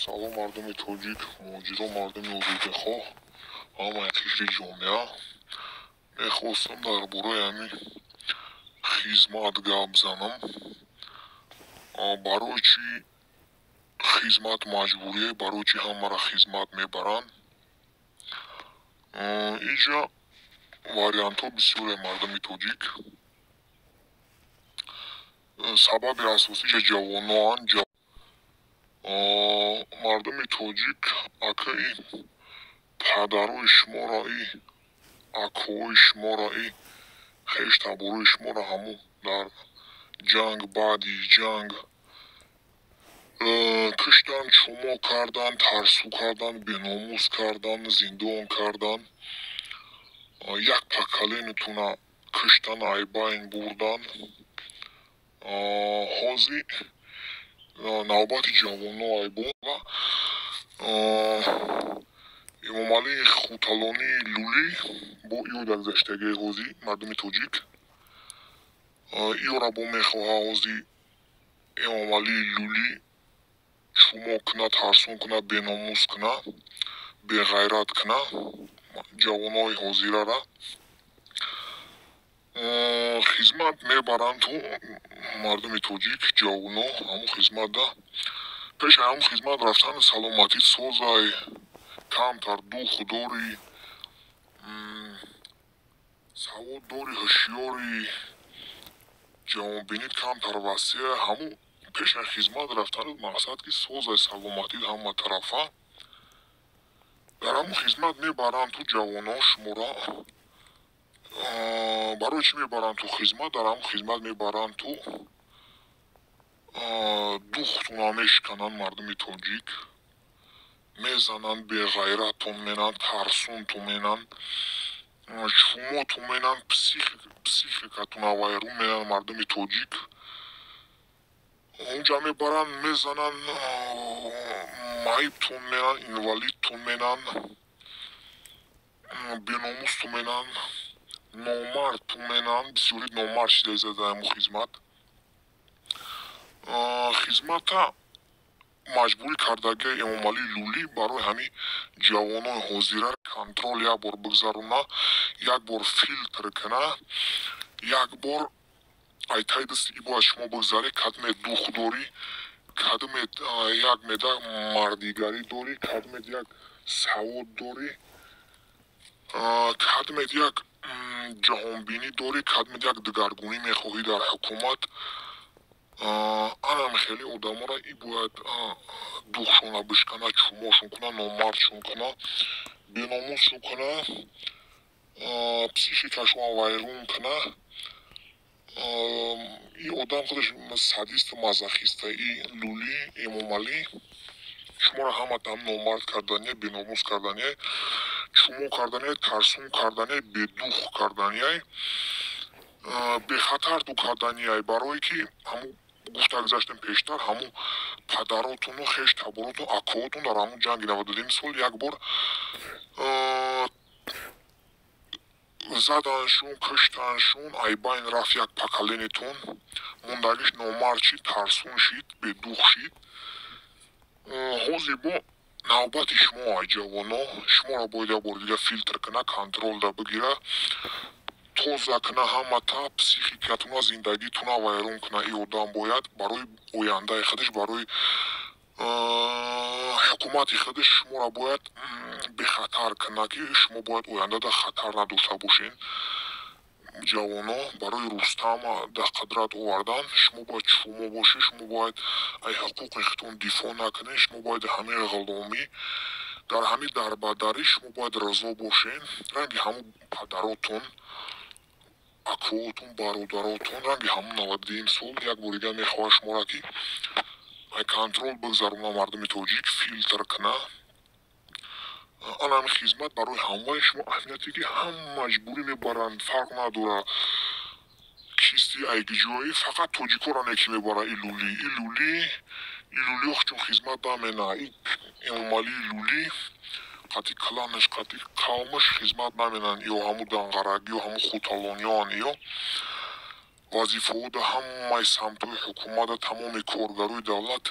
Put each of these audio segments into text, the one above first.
سلام مردم تاجیک، مهاجران مردم آزادخواه، همه قشر جامعه. میخواستم درباره یعنی خدمت گپ بزنم. برای چی خدمت مجبوریه، برای چی همه را خدمت میبرن. اینجا واریانت ها بسیاره مردم تاجیک. سبب اساسی جوانان مردم تاجیک اکه این پدرای شما را ای اکوهای شما را ای خیش تبروی شما را همو در جنگ بعدی جنگ کشتن، شما کردن، ترسو کردن، بناموس کردن، زندان کردن، یک پکلینتون کشتن، ایبین بردن. حاضی نوبت جوانو ایبون و امام علی خوتالانی لولی با ایو در زشتگی حاضی مردم تاجیک ایو را با میخواه حاضی امام علی لولی شما کنه، ترسون کنه، بناموس کنه، بغیرت کنه جوانای حاضیره را خدمت میبرند. تو مردم تاجیک جوانا همون خدمت ده پیش همون خدمت رفتن سلامتی سازای کمتر دوخ داری سواد داری هشیاری جوان بینید کمتر وسیع همون پیش خدمت رفتن مقصد که سازای سلامتی همه طرفه در همون خدمت میبرند. تو جوانا شما را برای چی میبرند تو خدمت؟ در همون خدمت میبرند تو دوختونا میشکنن مردم تاجیک میزنن، بغیرتون مینن، ترسونتون مینن، شماتون مینن، پسیخیکتون ویرون مینن مردم تاجیک اونجا میبرن میزنن، معیبتون مینن، اینوالیدتون مینن، بناموستون مینن، نامردتون مینن. بسیاری نامرد شده زده همون خدمت. خدمت مجبوری کردگی امام علی لولی برای همین جوانای حاضره کنترل یک بار بگذارونه، یک بار فیلتر کنه، یک بار ایتای دست ای باید شما بگذاری کدمت دوخ داری، کدمت یک میده مردیگری داری، کدمت یک سواد داری، کدمت یک جهانبینی داری، کدمت یک دگرگونی میخواهی در حکومت. هم خیلی آدم ها را ای باید دوخشون بشکنه، چوماشون کنه، نامردشون کنه، بناموسشون کنه، پسیشیکشون ویرون کنه. این آدم خودش سادیست مازاخیسته. ای لولی امام علی شما را همه هم نامرد کردنیه، بناموس کردنیه، چومو کردنیه، ترسون کردنیه، بدوخ کردنیه، به خطر دو کردنیه. برای که همون گفته گذاشتم پیشتر همون پدراتون و خیش تباراتون اکاواتون در همون جنگ 92 سال یک بار زدنشون، کشتنشون، ایبین رفت یک پکلینتون موندگیش نامرد شید، ترسون شید، بدوخ شید. حاضی با نوبت شما ای جوانا شما را باید یک بار دیگه فیلتر کنه، کنترل ده بگیره، تازه کنه همه تا پسیخیکتون زندگیتون ویرون کنه. ای آدم باید برای آینده خودش، برای حکومت خودش شما را باید به خطر کنه که شما باید آینده ده خطر نداشته باشین. جوانا برای رستم ده قدرت آوردن شما باید شما باشین، شما باید ای حقوق اختون دفاع نکنین، شما باید همه غلامی در همه دربدری شما باید رضا باشین. رنگ همون پدراتون، اکواتون، برادراتون رنگ همون 92 سال یک بوریگه میخواه شما را که ای کنترل بگذارونه مردم تاجیک، فیلتر کنه. همین خدمت برای همه شما اهمیتی که هم مجبوری میبرند، فرق نداره کیستی ایگی جایی، فقط تاجیکا را نکی میبره. ای لولی چون خدمت دامنه ای امام علی لولی قطی کلانش قطی قومش خدمت نمینن. یا همو دنگرگی یا همو خوتالانیان یا وظیفه ده همه سمت حکومت تمام کارگروی دولت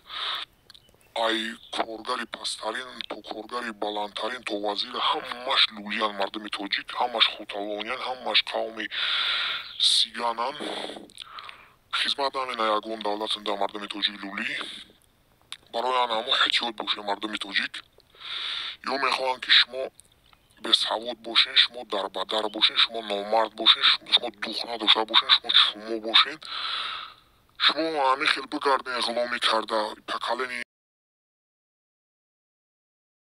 ай коргари пасттарин то коргари баландтарин то вазир ҳамаш лулиян мардуми тоҷик, ҳамаш хуталониян, ҳамаш қавми сиганан. хизмат намена ягон давлатин да мардуми тоҷик лулӣ. барои ан ҳамо эҳтиёт бошед мардуми тоҷик. ё мехоҳанд ки шумо бесавод бошед, шумо дарбадар бошед, шумо номард бошед, шумо дух надошта бошед, шумо чумо бошед, шумо ҳамин хел бигарден ғуломӣ карда поколени